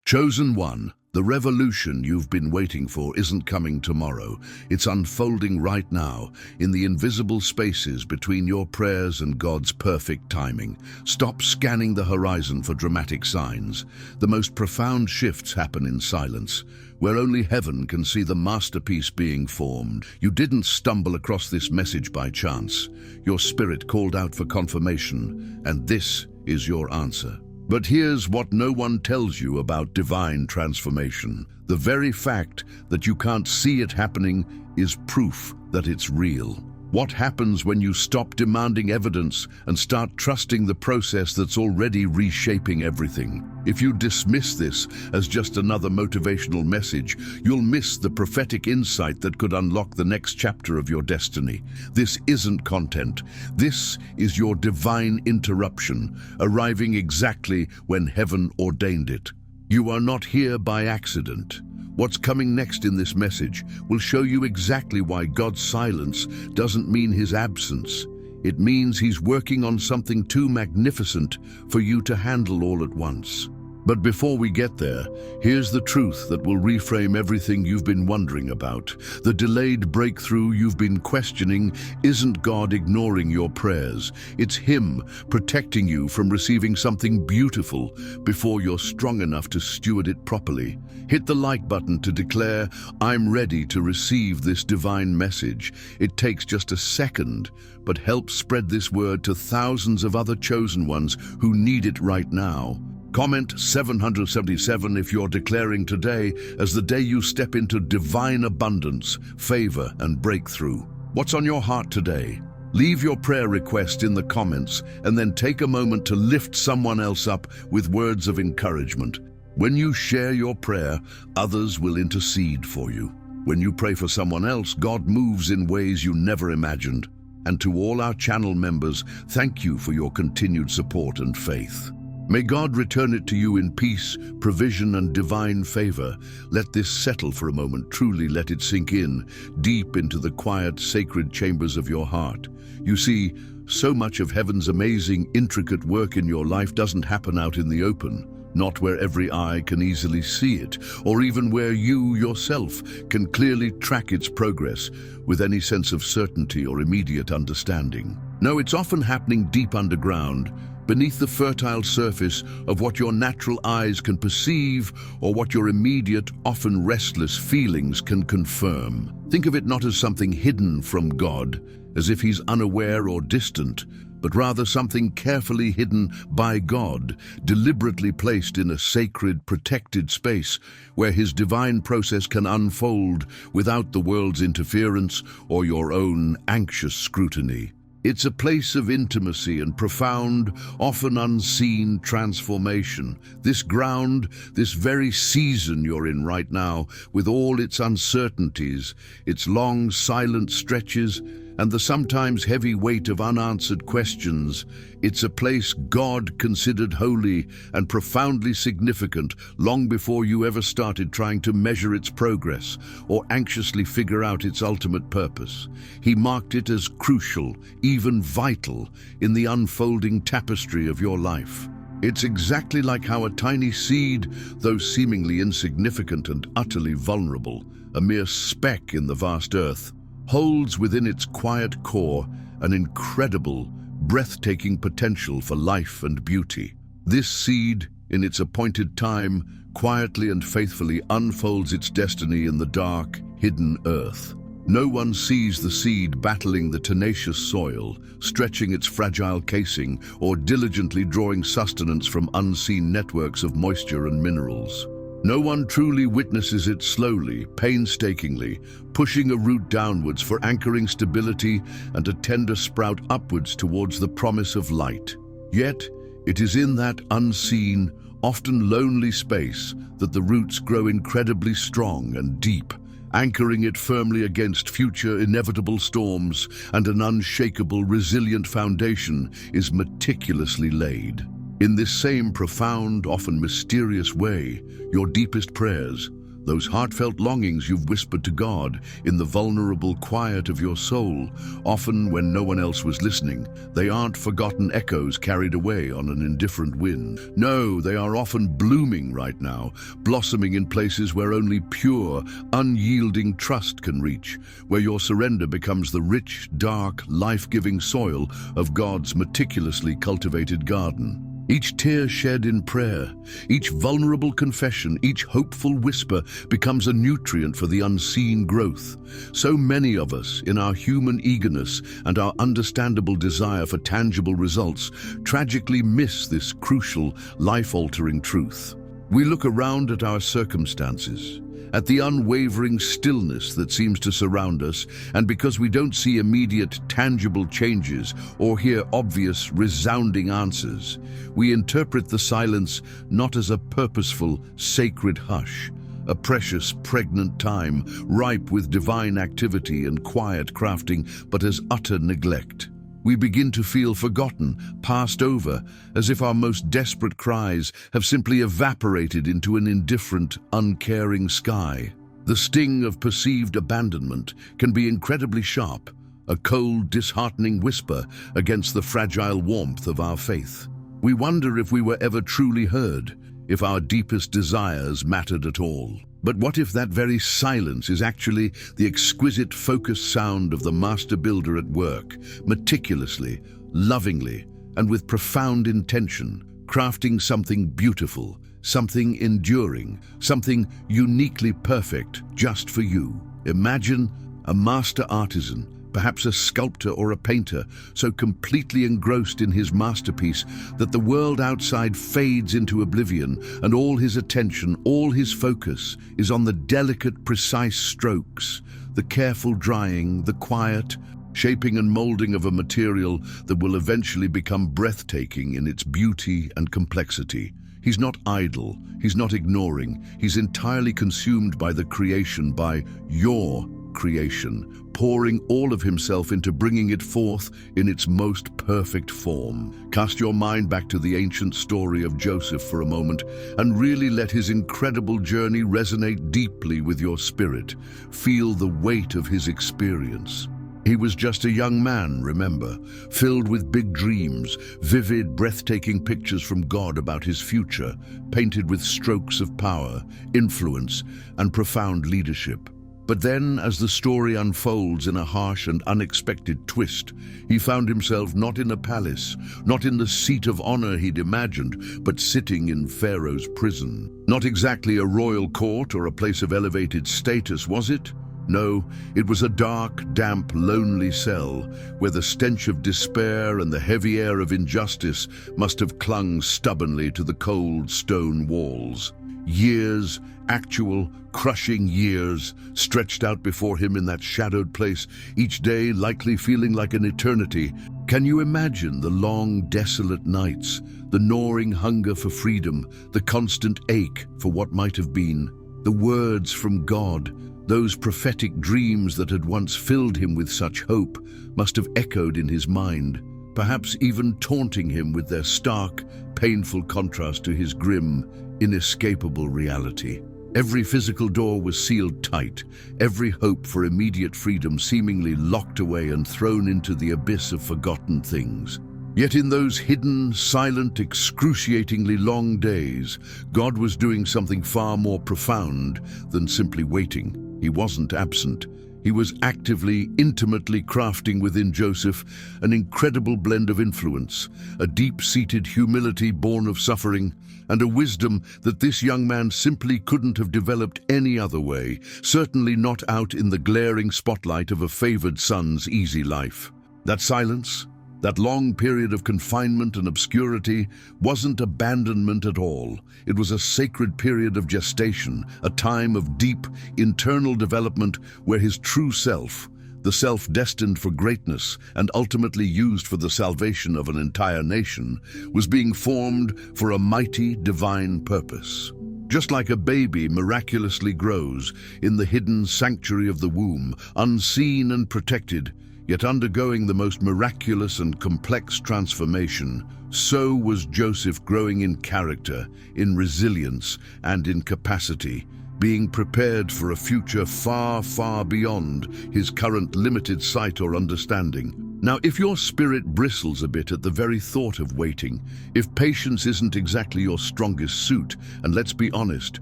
Chosen one, the revolution you've been waiting for isn't coming tomorrow. It's unfolding right now, in the invisible spaces between your prayers and God's perfect timing. Stop scanning the horizon for dramatic signs. The most profound shifts happen in silence, where only heaven can see the masterpiece being formed. You didn't stumble across this message by chance. Your spirit called out for confirmation, and this is your answer. But here's what no one tells you about divine transformation. The very fact that you can't see it happening is proof that it's real. What happens when you stop demanding evidence and start trusting the process that's already reshaping everything? If you dismiss this as just another motivational message, you'll miss the prophetic insight that could unlock the next chapter of your destiny. This isn't content. This is your divine interruption, arriving exactly when heaven ordained it. You are not here by accident. What's coming next in this message will show you exactly why God's silence doesn't mean his absence. It means he's working on something too magnificent for you to handle all at once. But before we get there, here's the truth that will reframe everything you've been wondering about. The delayed breakthrough you've been questioning isn't God ignoring your prayers. It's him protecting you from receiving something beautiful before you're strong enough to steward it properly. Hit the like button to declare, "I'm ready to receive this divine message." It takes just a second, but help spread this word to thousands of other chosen ones who need it right now. Comment 777 if you're declaring today as the day you step into divine abundance, favor, and breakthrough. What's on your heart today? Leave your prayer request in the comments and then take a moment to lift someone else up with words of encouragement. When you share your prayer, others will intercede for you. When you pray for someone else, God moves in ways you never imagined. And to all our channel members, thank you for your continued support and faith. May God return it to you in peace, provision, and divine favor. Let this settle for a moment. Truly let it sink in, deep into the quiet, sacred chambers of your heart. You see, so much of heaven's amazing, intricate work in your life doesn't happen out in the open. Not where every eye can easily see it, or even where you yourself can clearly track its progress with any sense of certainty or immediate understanding. No, it's often happening deep underground, beneath the fertile surface of what your natural eyes can perceive or what your immediate, often restless feelings can confirm. Think of it not as something hidden from God, as if he's unaware or distant, but rather something carefully hidden by God, deliberately placed in a sacred, protected space where his divine process can unfold without the world's interference or your own anxious scrutiny. It's a place of intimacy and profound, often unseen transformation. This ground, this very season you're in right now, with all its uncertainties, its long, silent stretches, and the sometimes heavy weight of unanswered questions, it's a place God considered holy and profoundly significant long before you ever started trying to measure its progress or anxiously figure out its ultimate purpose. He marked it as crucial, even vital, in the unfolding tapestry of your life. It's exactly like how a tiny seed, though seemingly insignificant and utterly vulnerable, a mere speck in the vast earth, holds within its quiet core an incredible, breathtaking potential for life and beauty. This seed, in its appointed time, quietly and faithfully unfolds its destiny in the dark, hidden earth. No one sees the seed battling the tenacious soil, stretching its fragile casing, or diligently drawing sustenance from unseen networks of moisture and minerals. No one truly witnesses it slowly, painstakingly, pushing a root downwards for anchoring stability and a tender sprout upwards towards the promise of light. Yet, it is in that unseen, often lonely space that the roots grow incredibly strong and deep, anchoring it firmly against future inevitable storms, and an unshakable, resilient foundation is meticulously laid. In this same profound, often mysterious way, your deepest prayers, Those heartfelt longings you've whispered to God in the vulnerable quiet of your soul, often when no one else was listening. They aren't forgotten echoes carried away on an indifferent wind. No, they are often blooming right now, blossoming in places where only pure, unyielding trust can reach, where your surrender becomes the rich, dark, life-giving soil of God's meticulously cultivated garden. Each tear shed in prayer, each vulnerable confession, each hopeful whisper becomes a nutrient for the unseen growth. So many of us, in our human eagerness and our understandable desire for tangible results, tragically miss this crucial, life-altering truth. We look around at our circumstances, at the unwavering stillness that seems to surround us, and because we don't see immediate, tangible changes or hear obvious, resounding answers, we interpret the silence not as a purposeful, sacred hush, a precious, pregnant time, ripe with divine activity and quiet crafting, but as utter neglect. We begin to feel forgotten, passed over, as if our most desperate cries have simply evaporated into an indifferent, uncaring sky. The sting of perceived abandonment can be incredibly sharp, a cold, disheartening whisper against the fragile warmth of our faith. We wonder if we were ever truly heard, if our deepest desires mattered at all. But what if that very silence is actually the exquisite focused sound of the master builder at work, meticulously, lovingly, and with profound intention, crafting something beautiful, something enduring, something uniquely perfect just for you? Imagine a master artisan, perhaps a sculptor or a painter, so completely engrossed in his masterpiece that the world outside fades into oblivion, and all his attention, all his focus is on the delicate, precise strokes, the careful drying, the quiet shaping and molding of a material that will eventually become breathtaking in its beauty and complexity. He's not idle, he's not ignoring, he's entirely consumed by the creation, by your creation, pouring all of himself into bringing it forth in its most perfect form. Cast your mind back to the ancient story of Joseph for a moment and really let his incredible journey resonate deeply with your spirit. Feel the weight of his experience. He was just a young man, remember, filled with big dreams, vivid, breathtaking pictures from God about his future, painted with strokes of power, influence, and profound leadership. But then, as the story unfolds in a harsh and unexpected twist, he found himself not in a palace, not in the seat of honor he'd imagined, but sitting in Pharaoh's prison. Not exactly a royal court or a place of elevated status, was it? No, it was a dark, damp, lonely cell where the stench of despair and the heavy air of injustice must have clung stubbornly to the cold stone walls. Years, actual, crushing years, stretched out before him in that shadowed place, each day likely feeling like an eternity. Can you imagine the long, desolate nights, the gnawing hunger for freedom, the constant ache for what might have been? The words from God, those prophetic dreams that had once filled him with such hope, must have echoed in his mind, perhaps even taunting him with their stark, painful contrast to his grim, inescapable reality. Every physical door was sealed tight, every hope for immediate freedom seemingly locked away and thrown into the abyss of forgotten things. Yet in those hidden, silent, excruciatingly long days, God was doing something far more profound than simply waiting. He wasn't absent. He was actively, intimately crafting within Joseph an incredible blend of influence, a deep-seated humility born of suffering, and a wisdom that this young man simply couldn't have developed any other way, certainly not out in the glaring spotlight of a favored son's easy life. That silence, that long period of confinement and obscurity, wasn't abandonment at all. It was a sacred period of gestation, a time of deep, internal development where his true self, the self destined for greatness and ultimately used for the salvation of an entire nation, was being formed for a mighty divine purpose. Just like a baby miraculously grows in the hidden sanctuary of the womb, unseen and protected, yet undergoing the most miraculous and complex transformation, so was Joseph growing in character, in resilience, and in capacity, being prepared for a future far, far beyond his current limited sight or understanding. Now, if your spirit bristles a bit at the very thought of waiting, if patience isn't exactly your strongest suit, and let's be honest,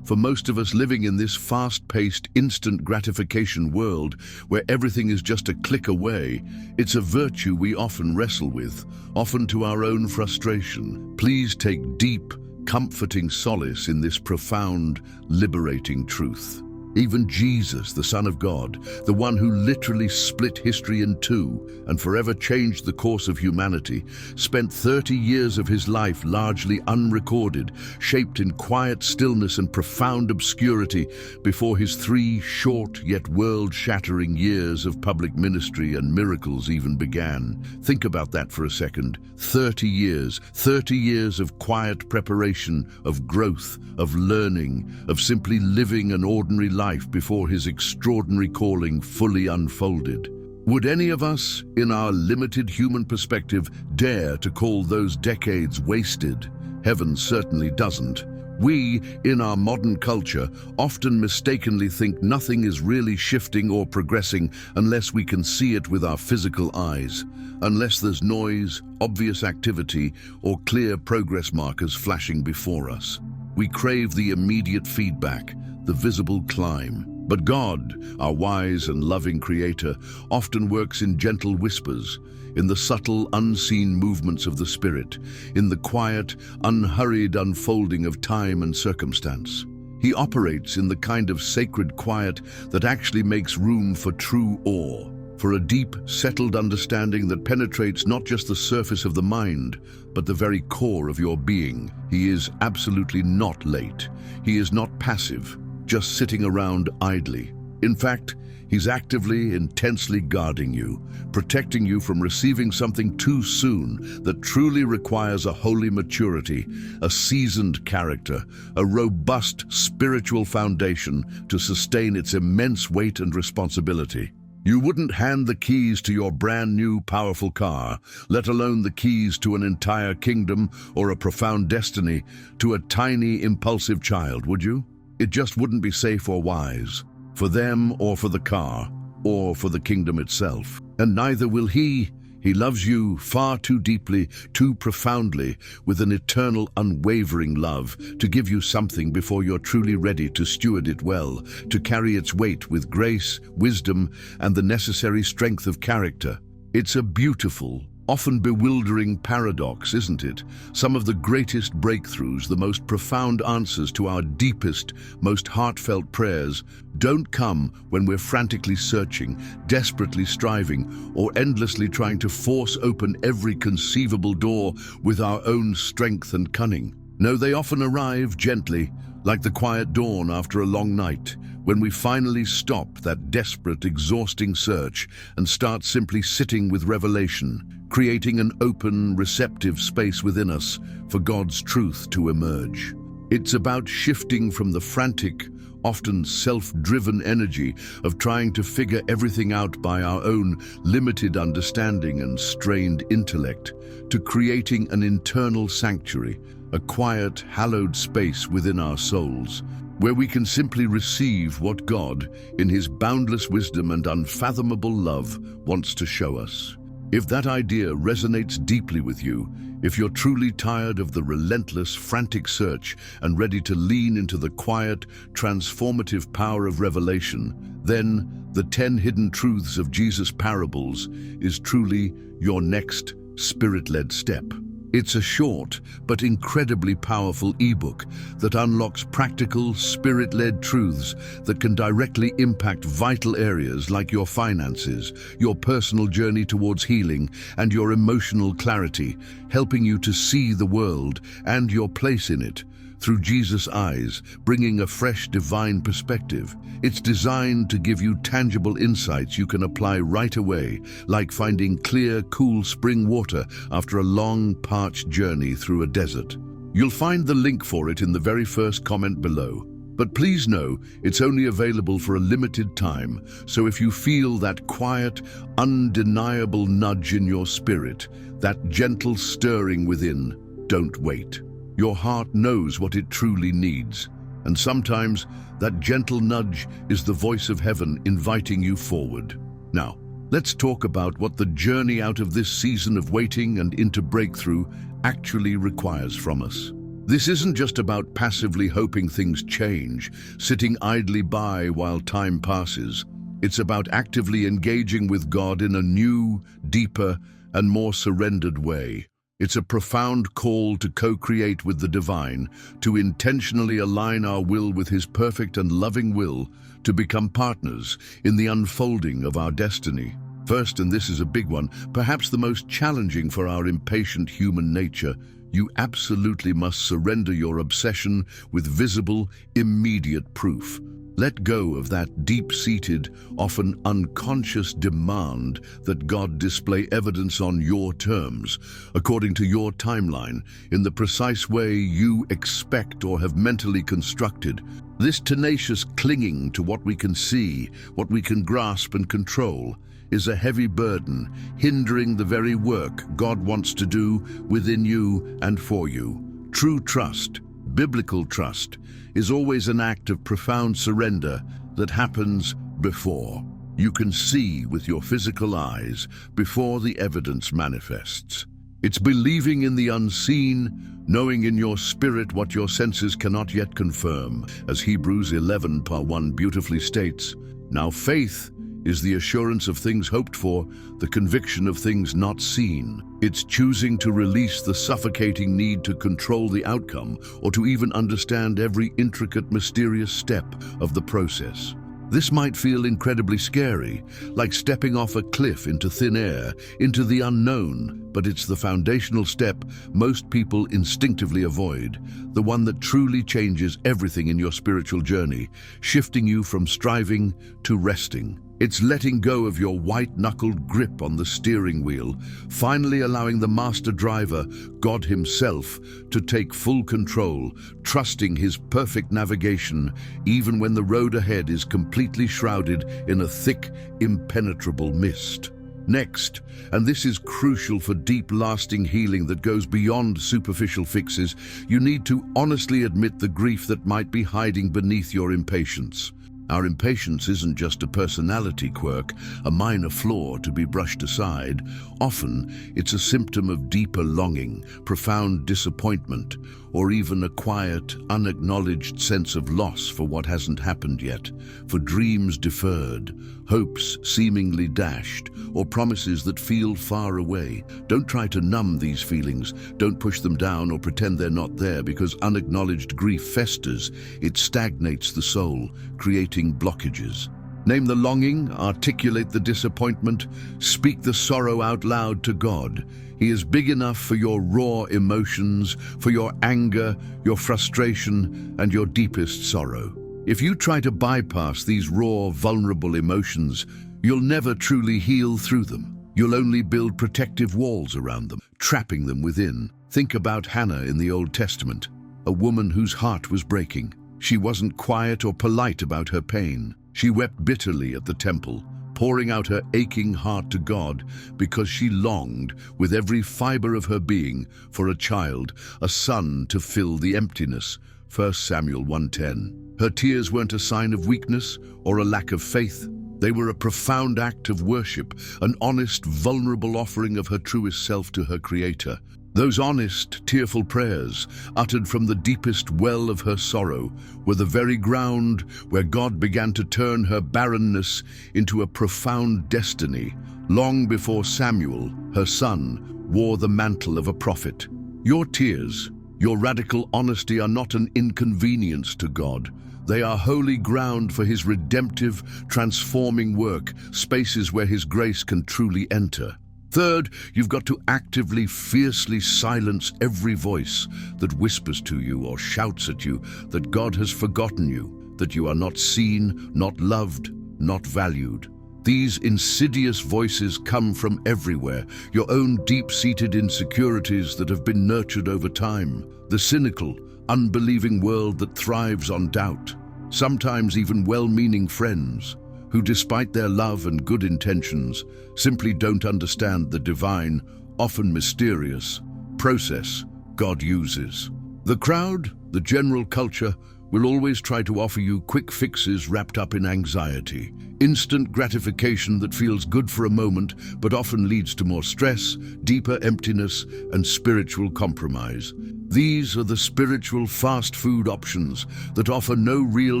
for most of us living in this fast-paced, instant gratification world where everything is just a click away, it's a virtue we often wrestle with, often to our own frustration. Please take deep, comforting solace in this profound, liberating truth. Even Jesus, the Son of God, the one who literally split history in two and forever changed the course of humanity, spent 30 years of his life largely unrecorded, shaped in quiet stillness and profound obscurity before his 3 short yet world-shattering years of public ministry and miracles even began. Think about that for a second. 30 years of quiet preparation, of growth, of learning, of simply living an ordinary life before his extraordinary calling fully unfolded. Would any of us, in our limited human perspective, dare to call those decades wasted? Heaven certainly doesn't. We, in our modern culture, often mistakenly think nothing is really shifting or progressing unless we can see it with our physical eyes, unless there's noise, obvious activity, or clear progress markers flashing before us. We crave the immediate feedback, the visible climb. But God, our wise and loving Creator, often works in gentle whispers, in the subtle, unseen movements of the Spirit, in the quiet, unhurried unfolding of time and circumstance. He operates in the kind of sacred quiet that actually makes room for true awe, for a deep, settled understanding that penetrates not just the surface of the mind, but the very core of your being. He is absolutely not late. He is not passive, just sitting around idly. In fact, he's actively, intensely guarding you, protecting you from receiving something too soon that truly requires a holy maturity, a seasoned character, a robust spiritual foundation to sustain its immense weight and responsibility. You wouldn't hand the keys to your brand new powerful car, let alone the keys to an entire kingdom or a profound destiny, to a tiny, impulsive child, would you? It just wouldn't be safe or wise, for them or for the car, or for the kingdom itself. And neither will he. He loves you far too deeply, too profoundly, with an eternal, unwavering love, to give you something before you're truly ready to steward it well, to carry its weight with grace, wisdom, and the necessary strength of character. It's a beautiful, often bewildering paradox, isn't it? Some of the greatest breakthroughs, the most profound answers to our deepest, most heartfelt prayers don't come when we're frantically searching, desperately striving, or endlessly trying to force open every conceivable door with our own strength and cunning. No, they often arrive gently, like the quiet dawn after a long night, when we finally stop that desperate, exhausting search and start simply sitting with revelation, creating an open, receptive space within us for God's truth to emerge. It's about shifting from the frantic, often self-driven energy of trying to figure everything out by our own limited understanding and strained intellect, to creating an internal sanctuary, a quiet, hallowed space within our souls, where we can simply receive what God, in His boundless wisdom and unfathomable love, wants to show us. If that idea resonates deeply with you, if you're truly tired of the relentless, frantic search and ready to lean into the quiet, transformative power of revelation, then the 10 hidden truths of Jesus' parables is truly your next Spirit-led step. It's a short but incredibly powerful ebook that unlocks practical, Spirit-led truths that can directly impact vital areas like your finances, your personal journey towards healing, and your emotional clarity, helping you to see the world and your place in it through Jesus' eyes, bringing a fresh divine perspective. It's designed to give you tangible insights you can apply right away, like finding clear, cool spring water after a long, parched journey through a desert. You'll find the link for it in the very first comment below. But please know, it's only available for a limited time, so if you feel that quiet, undeniable nudge in your spirit, that gentle stirring within, don't wait. Your heart knows what it truly needs. And sometimes that gentle nudge is the voice of heaven inviting you forward. Now, let's talk about what the journey out of this season of waiting and into breakthrough actually requires from us. This isn't just about passively hoping things change, sitting idly by while time passes. It's about actively engaging with God in a new, deeper, and more surrendered way. It's a profound call to co-create with the divine, to intentionally align our will with His perfect and loving will, to become partners in the unfolding of our destiny. First, and this is a big one, perhaps the most challenging for our impatient human nature, you absolutely must surrender your obsession with visible, immediate proof. Let go of that deep-seated, often unconscious demand that God display evidence on your terms, according to your timeline, in the precise way you expect or have mentally constructed. This tenacious clinging to what we can see, what we can grasp and control, is a heavy burden, hindering the very work God wants to do within you and for you. True trust, biblical trust, is always an act of profound surrender that happens before you can see with your physical eyes, before the evidence manifests. It's believing in the unseen, knowing in your spirit what your senses cannot yet confirm. As Hebrews 11:1 beautifully states, "Now faith is the assurance of things hoped for, the conviction of things not seen." It's choosing to release the suffocating need to control the outcome or to even understand every intricate, mysterious step of the process. This might feel incredibly scary, like stepping off a cliff into thin air, into the unknown, but it's the foundational step most people instinctively avoid, the one that truly changes everything in your spiritual journey, shifting you from striving to resting. It's letting go of your white-knuckled grip on the steering wheel, finally allowing the master driver, God Himself, to take full control, trusting His perfect navigation, even when the road ahead is completely shrouded in a thick, impenetrable mist. Next, and this is crucial for deep, lasting healing that goes beyond superficial fixes, you need to honestly admit the grief that might be hiding beneath your impatience. Our impatience isn't just a personality quirk, a minor flaw to be brushed aside. Often, it's a symptom of deeper longing, profound disappointment, or even a quiet, unacknowledged sense of loss for what hasn't happened yet, for dreams deferred, hopes seemingly dashed, or promises that feel far away. Don't try to numb these feelings. Don't push them down or pretend they're not there, because unacknowledged grief festers. It stagnates the soul, creating blockages. Name the longing, articulate the disappointment, speak the sorrow out loud to God. He is big enough for your raw emotions, for your anger, your frustration, and your deepest sorrow. If you try to bypass these raw, vulnerable emotions, you'll never truly heal through them. You'll only build protective walls around them, trapping them within. Think about Hannah in the Old Testament, a woman whose heart was breaking. She wasn't quiet or polite about her pain. She wept bitterly at the temple, pouring out her aching heart to God because she longed with every fiber of her being for a child, a son to fill the emptiness. 1 Samuel 1:10. Her tears weren't a sign of weakness or a lack of faith. They were a profound act of worship, an honest, vulnerable offering of her truest self to her Creator. Those honest, tearful prayers, uttered from the deepest well of her sorrow, were the very ground where God began to turn her barrenness into a profound destiny, long before Samuel, her son, wore the mantle of a prophet. Your tears, your radical honesty are not an inconvenience to God. They are holy ground for His redemptive, transforming work, spaces where His grace can truly enter. Third, you've got to actively, fiercely silence every voice that whispers to you or shouts at you that God has forgotten you, that you are not seen, not loved, not valued. These insidious voices come from everywhere, your own deep-seated insecurities that have been nurtured over time, the cynical, unbelieving world that thrives on doubt, sometimes even well-meaning friends who, despite their love and good intentions, simply don't understand the divine, often mysterious, process God uses. The crowd, the general culture, will always try to offer you quick fixes wrapped up in anxiety. Instant gratification that feels good for a moment, but often leads to more stress, deeper emptiness, and spiritual compromise. These are the spiritual fast food options that offer no real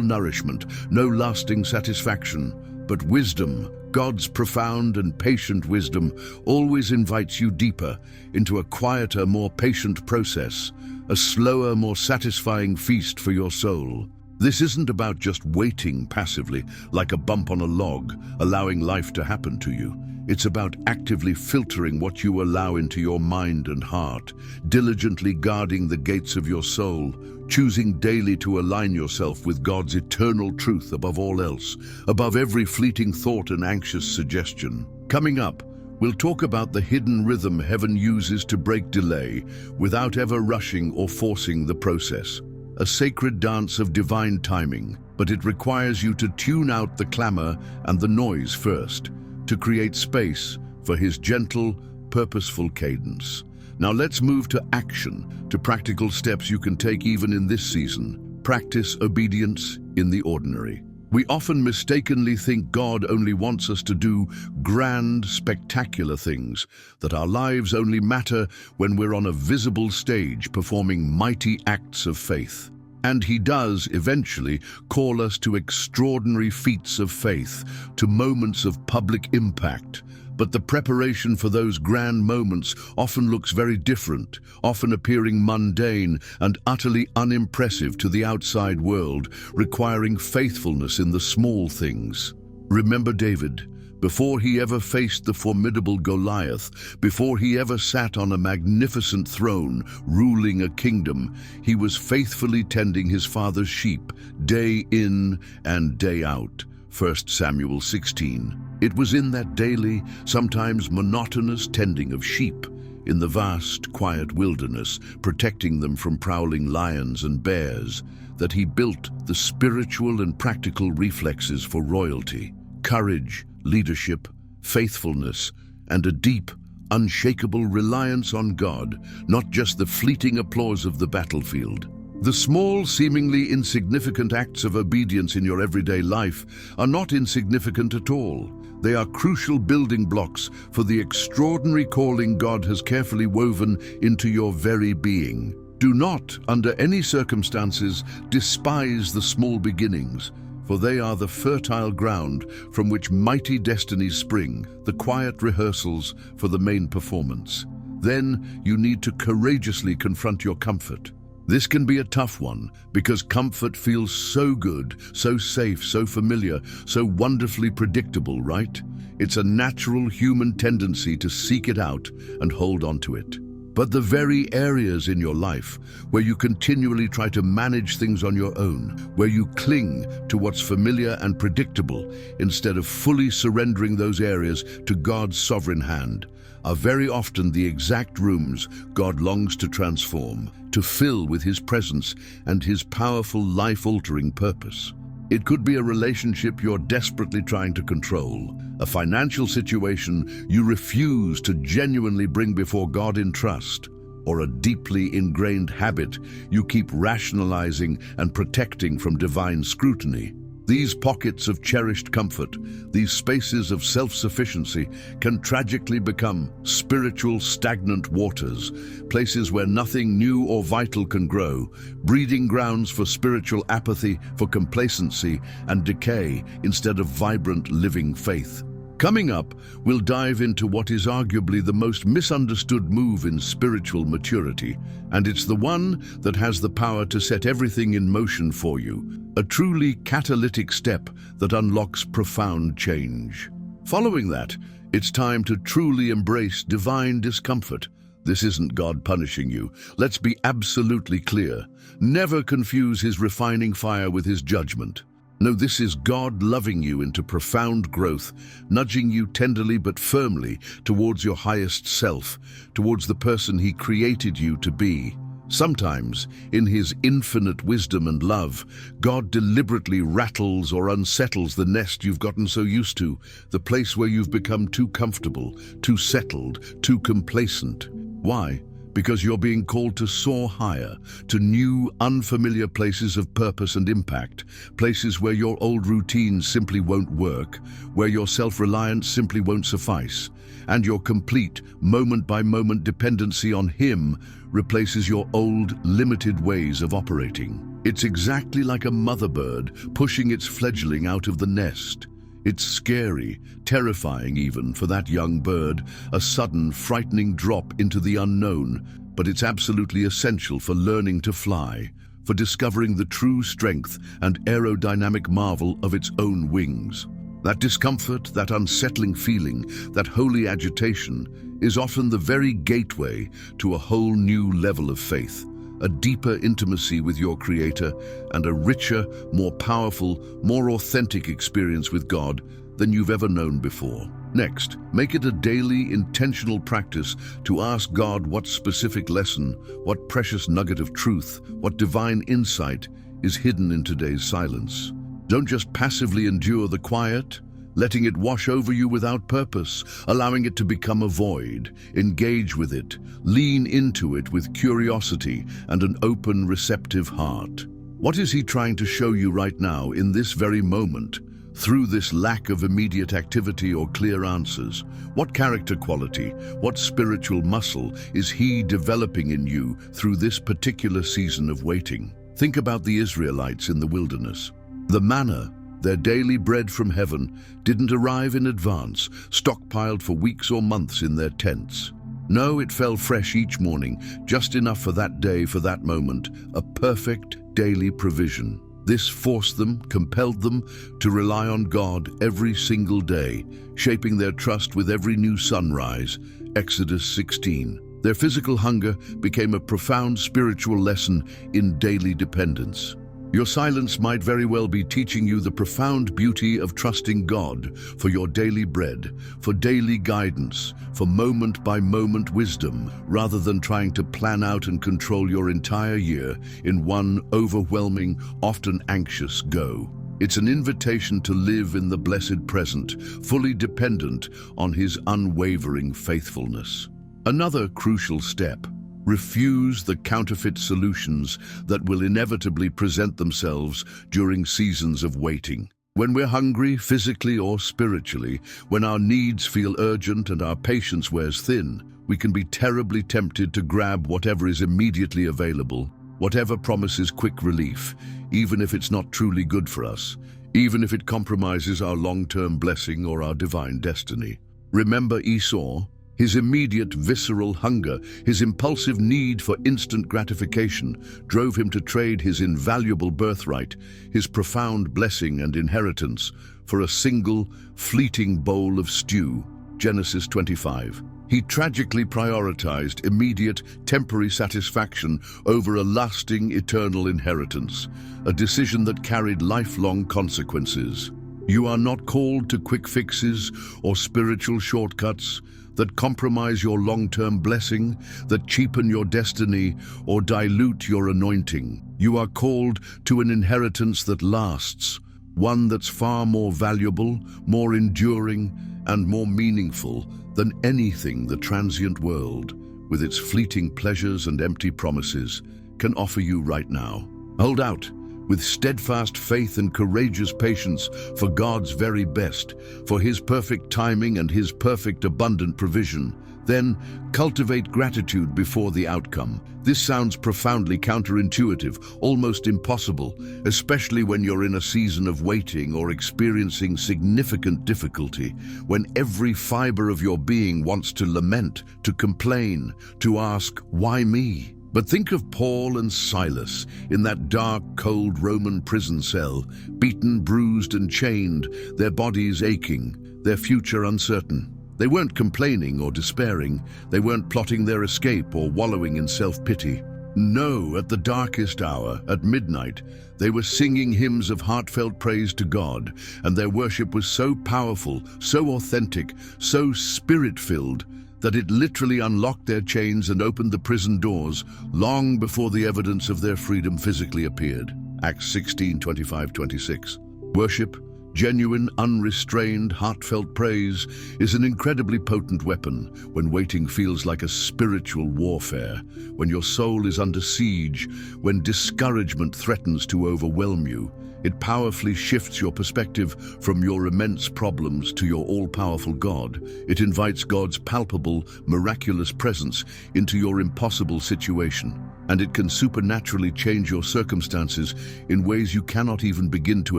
nourishment, no lasting satisfaction. But wisdom, God's profound and patient wisdom, always invites you deeper into a quieter, more patient process, a slower, more satisfying feast for your soul. This isn't about just waiting passively, like a bump on a log, allowing life to happen to you. It's about actively filtering what you allow into your mind and heart, diligently guarding the gates of your soul, choosing daily to align yourself with God's eternal truth above all else, above every fleeting thought and anxious suggestion. Coming up, we'll talk about the hidden rhythm heaven uses to break delay without ever rushing or forcing the process. A sacred dance of divine timing, but it requires you to tune out the clamor and the noise first, to create space for his gentle, purposeful cadence. Now let's move to action, to practical steps you can take even in this season. Practice obedience in the ordinary. We often mistakenly think God only wants us to do grand, spectacular things, that our lives only matter when we're on a visible stage performing mighty acts of faith. And he does eventually call us to extraordinary feats of faith, to moments of public impact. But the preparation for those grand moments often looks very different, often appearing mundane and utterly unimpressive to the outside world, requiring faithfulness in the small things. Remember David. Before he ever faced the formidable Goliath, before he ever sat on a magnificent throne, ruling a kingdom, he was faithfully tending his father's sheep, day in and day out. 1 Samuel 16. It was in that daily, sometimes monotonous tending of sheep, in the vast, quiet wilderness, protecting them from prowling lions and bears, that he built the spiritual and practical reflexes for royalty, courage, leadership, faithfulness, and a deep, unshakable reliance on God, not just the fleeting applause of the battlefield. The small, seemingly insignificant acts of obedience in your everyday life are not insignificant at all. They are crucial building blocks for the extraordinary calling God has carefully woven into your very being. Do not, under any circumstances, despise the small beginnings, for they are the fertile ground from which mighty destinies spring, the quiet rehearsals for the main performance. Then you need to courageously confront your comfort. This can be a tough one, because comfort feels so good, so safe, so familiar, so wonderfully predictable, right? It's a natural human tendency to seek it out and hold on to it. But the very areas in your life where you continually try to manage things on your own, where you cling to what's familiar and predictable instead of fully surrendering those areas to God's sovereign hand, are very often the exact rooms God longs to transform, to fill with his presence and his powerful life-altering purpose. It could be a relationship you're desperately trying to control, a financial situation you refuse to genuinely bring before God in trust, or a deeply ingrained habit you keep rationalizing and protecting from divine scrutiny. These pockets of cherished comfort, these spaces of self-sufficiency, can tragically become spiritual stagnant waters, places where nothing new or vital can grow, breeding grounds for spiritual apathy, for complacency and decay instead of vibrant living faith. Coming up, we'll dive into what is arguably the most misunderstood move in spiritual maturity, and it's the one that has the power to set everything in motion for you, a truly catalytic step that unlocks profound change. Following that, it's time to truly embrace divine discomfort. This isn't God punishing you. Let's be absolutely clear. Never confuse his refining fire with his judgment. No, this is God loving you into profound growth, nudging you tenderly but firmly towards your highest self, towards the person he created you to be. Sometimes, in his infinite wisdom and love, God deliberately rattles or unsettles the nest you've gotten so used to, the place where you've become too comfortable, too settled, too complacent. Why? because you're being called to soar higher, to new, unfamiliar places of purpose and impact, places where your old routines simply won't work, where your self-reliance simply won't suffice, and your complete, moment-by-moment dependency on Him replaces your old, limited ways of operating. It's exactly like a mother bird pushing its fledgling out of the nest. It's scary, terrifying even for that young bird, a sudden, frightening drop into the unknown, but it's absolutely essential for learning to fly, for discovering the true strength and aerodynamic marvel of its own wings. That discomfort, that unsettling feeling, that holy agitation is often the very gateway to a whole new level of faith, a deeper intimacy with your Creator, and a richer, more powerful, more authentic experience with God than you've ever known before. Next, make it a daily, intentional practice to ask God what specific lesson, what precious nugget of truth, what divine insight is hidden in today's silence. Don't just passively endure the quiet, letting it wash over you without purpose, allowing it to become a void. Engage with it, lean into it with curiosity and an open, receptive heart. What is He trying to show you right now in this very moment, through this lack of immediate activity or clear answers? What character quality, what spiritual muscle is He developing in you through this particular season of waiting? Think about the Israelites in the wilderness. The manna, their daily bread from heaven, didn't arrive in advance, stockpiled for weeks or months in their tents. No, it fell fresh each morning, just enough for that day, for that moment, a perfect daily provision. This forced them, compelled them to rely on God every single day, shaping their trust with every new sunrise. Exodus 16. Their physical hunger became a profound spiritual lesson in daily dependence. Your silence might very well be teaching you the profound beauty of trusting God for your daily bread, for daily guidance, for moment-by-moment wisdom, rather than trying to plan out and control your entire year in one overwhelming, often anxious go. It's an invitation to live in the blessed present, fully dependent on His unwavering faithfulness. Another crucial step: refuse the counterfeit solutions that will inevitably present themselves during seasons of waiting. When we're hungry, physically or spiritually, when our needs feel urgent and our patience wears thin, we can be terribly tempted to grab whatever is immediately available, whatever promises quick relief, even if it's not truly good for us, even if it compromises our long-term blessing or our divine destiny. Remember Esau? His immediate visceral hunger, his impulsive need for instant gratification, drove him to trade his invaluable birthright, his profound blessing and inheritance, for a single, fleeting bowl of stew. Genesis 25. He tragically prioritized immediate, temporary satisfaction over a lasting, eternal inheritance, a decision that carried lifelong consequences. You are not called to quick fixes or spiritual shortcuts that compromise your long-term blessing, that cheapen your destiny, or dilute your anointing. You are called to an inheritance that lasts, one that's far more valuable, more enduring, and more meaningful than anything the transient world, with its fleeting pleasures and empty promises, can offer you right now. Hold out with steadfast faith and courageous patience for God's very best, for His perfect timing and His perfect abundant provision. Then cultivate gratitude before the outcome. This sounds profoundly counterintuitive, almost impossible, especially when you're in a season of waiting or experiencing significant difficulty, when every fiber of your being wants to lament, to complain, to ask, "Why me?" But think of Paul and Silas in that dark, cold Roman prison cell, beaten, bruised, and chained, their bodies aching, their future uncertain. They weren't complaining or despairing. They weren't plotting their escape or wallowing in self-pity. No, at the darkest hour, at midnight, they were singing hymns of heartfelt praise to God, and their worship was so powerful, so authentic, so spirit-filled, that it literally unlocked their chains and opened the prison doors long before the evidence of their freedom physically appeared. Acts 16:25-26. Worship, Genuine, unrestrained, heartfelt praise is an incredibly potent weapon when waiting feels like a spiritual warfare, when your soul is under siege, when discouragement threatens to overwhelm you. It powerfully shifts your perspective from your immense problems to your all-powerful God. It invites God's palpable, miraculous presence into your impossible situation. And it can supernaturally change your circumstances in ways you cannot even begin to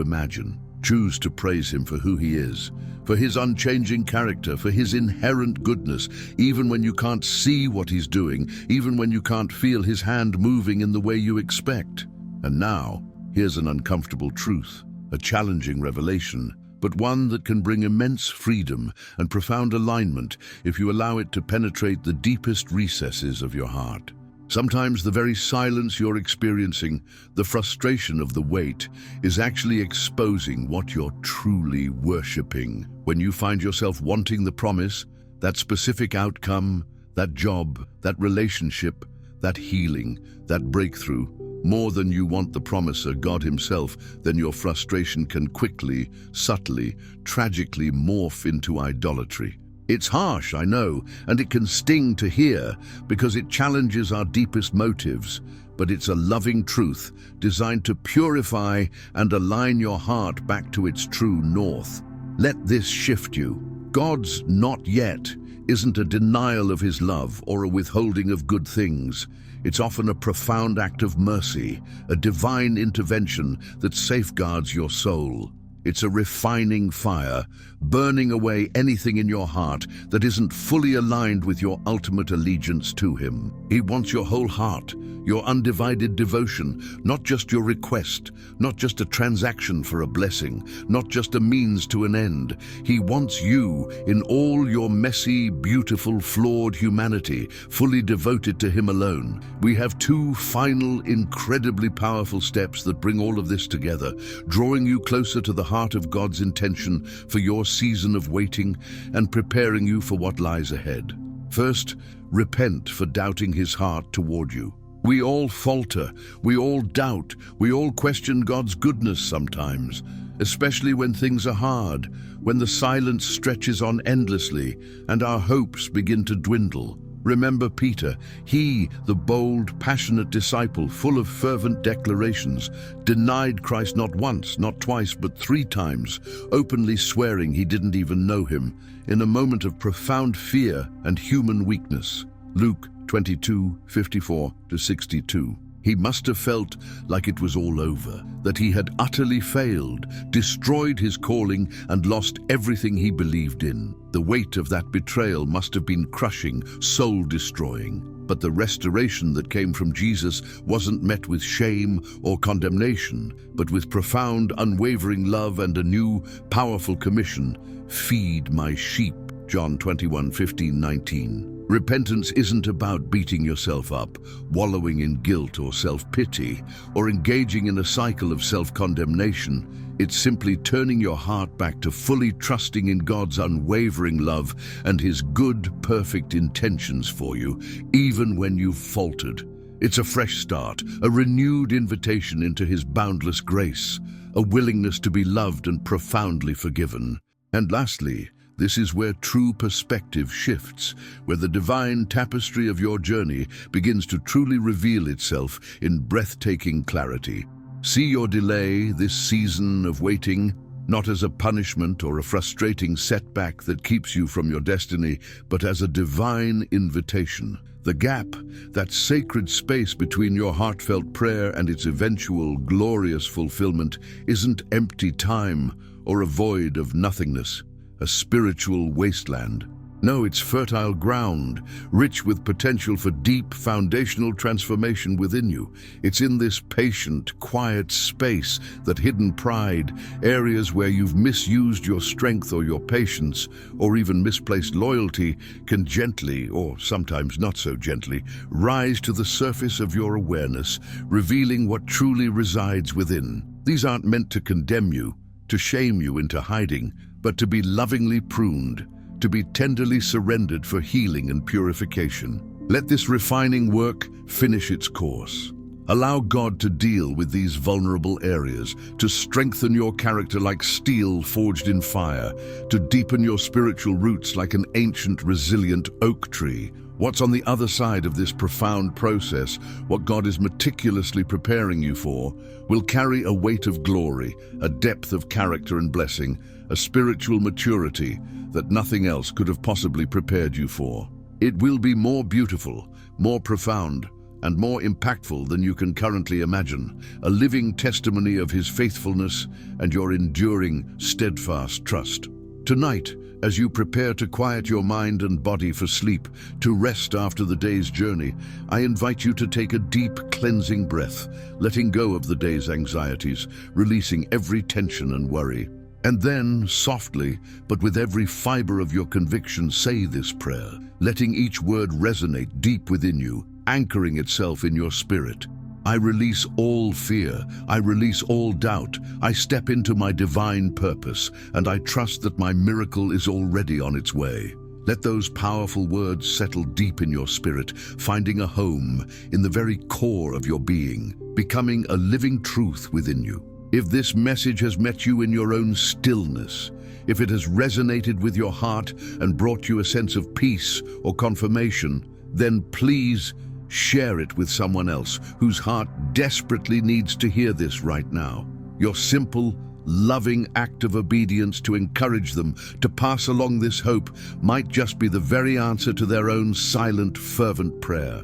imagine. Choose to praise Him for who He is, for His unchanging character, for His inherent goodness, even when you can't see what He's doing, even when you can't feel His hand moving in the way you expect. And now, here's an uncomfortable truth, a challenging revelation, but one that can bring immense freedom and profound alignment if you allow it to penetrate the deepest recesses of your heart. Sometimes the very silence you're experiencing, the frustration of the wait, is actually exposing what you're truly worshipping. When you find yourself wanting the promise, that specific outcome, that job, that relationship, that healing, that breakthrough, more than you want the promiser, God Himself, then your frustration can quickly, subtly, tragically morph into idolatry. It's harsh, I know, and it can sting to hear because it challenges our deepest motives, but it's a loving truth designed to purify and align your heart back to its true north. Let this shift you. God's "not yet" isn't a denial of His love or a withholding of good things. It's often a profound act of mercy, a divine intervention that safeguards your soul. It's a refining fire, burning away anything in your heart that isn't fully aligned with your ultimate allegiance to Him. He wants your whole heart, your undivided devotion, not just your request, not just a transaction for a blessing, not just a means to an end. He wants you in all your messy, beautiful, flawed humanity, fully devoted to Him alone. We have two final, incredibly powerful steps that bring all of this together, drawing you closer to the heart of God's intention for your season of waiting and preparing you for what lies ahead. First, repent for doubting His heart toward you. We all falter, we all doubt, we all question God's goodness sometimes, especially when things are hard, when the silence stretches on endlessly and our hopes begin to dwindle. Remember Peter, he, the bold, passionate disciple, full of fervent declarations, denied Christ not once, not twice, but 3 times, openly swearing he didn't even know Him, in a moment of profound fear and human weakness. Luke 22:54-62. He must have felt like it was all over, that he had utterly failed, destroyed his calling, and lost everything he believed in. The weight of that betrayal must have been crushing, soul-destroying. But the restoration that came from Jesus wasn't met with shame or condemnation, but with profound, unwavering love and a new, powerful commission: feed my sheep. John 21:15-19. Repentance isn't about beating yourself up, wallowing in guilt or self-pity, or engaging in a cycle of self-condemnation. It's simply turning your heart back to fully trusting in God's unwavering love and His good, perfect intentions for you, even when you've faltered. It's a fresh start, a renewed invitation into His boundless grace, a willingness to be loved and profoundly forgiven. And lastly, this is where true perspective shifts, where the divine tapestry of your journey begins to truly reveal itself in breathtaking clarity. See your delay, this season of waiting, not as a punishment or a frustrating setback that keeps you from your destiny, but as a divine invitation. The gap, that sacred space between your heartfelt prayer and its eventual glorious fulfillment, isn't empty time or a void of nothingness, a spiritual wasteland. No, it's fertile ground, rich with potential for deep foundational transformation within you. It's in this patient, quiet space that hidden pride, areas where you've misused your strength or your patience, or even misplaced loyalty, can gently, or sometimes not so gently, rise to the surface of your awareness, revealing what truly resides within. These aren't meant to condemn you, to shame you into hiding, but to be lovingly pruned, to be tenderly surrendered for healing and purification. Let this refining work finish its course. Allow God to deal with these vulnerable areas, to strengthen your character like steel forged in fire, to deepen your spiritual roots like an ancient, resilient oak tree. What's on the other side of this profound process, what God is meticulously preparing you for, will carry a weight of glory, a depth of character and blessing, a spiritual maturity that nothing else could have possibly prepared you for. It will be more beautiful, more profound, and more impactful than you can currently imagine, a living testimony of His faithfulness and your enduring, steadfast trust. Tonight, as you prepare to quiet your mind and body for sleep, to rest after the day's journey, I invite you to take a deep, cleansing breath, letting go of the day's anxieties, releasing every tension and worry. And then, softly, but with every fiber of your conviction, say this prayer, letting each word resonate deep within you, anchoring itself in your spirit. I release all fear, I release all doubt, I step into my divine purpose, and I trust that my miracle is already on its way. Let those powerful words settle deep in your spirit, finding a home in the very core of your being, becoming a living truth within you. If this message has met you in your own stillness, if it has resonated with your heart and brought you a sense of peace or confirmation, then please share it with someone else whose heart desperately needs to hear this right now. Your simple, loving act of obedience to encourage them to pass along this hope might just be the very answer to their own silent, fervent prayer.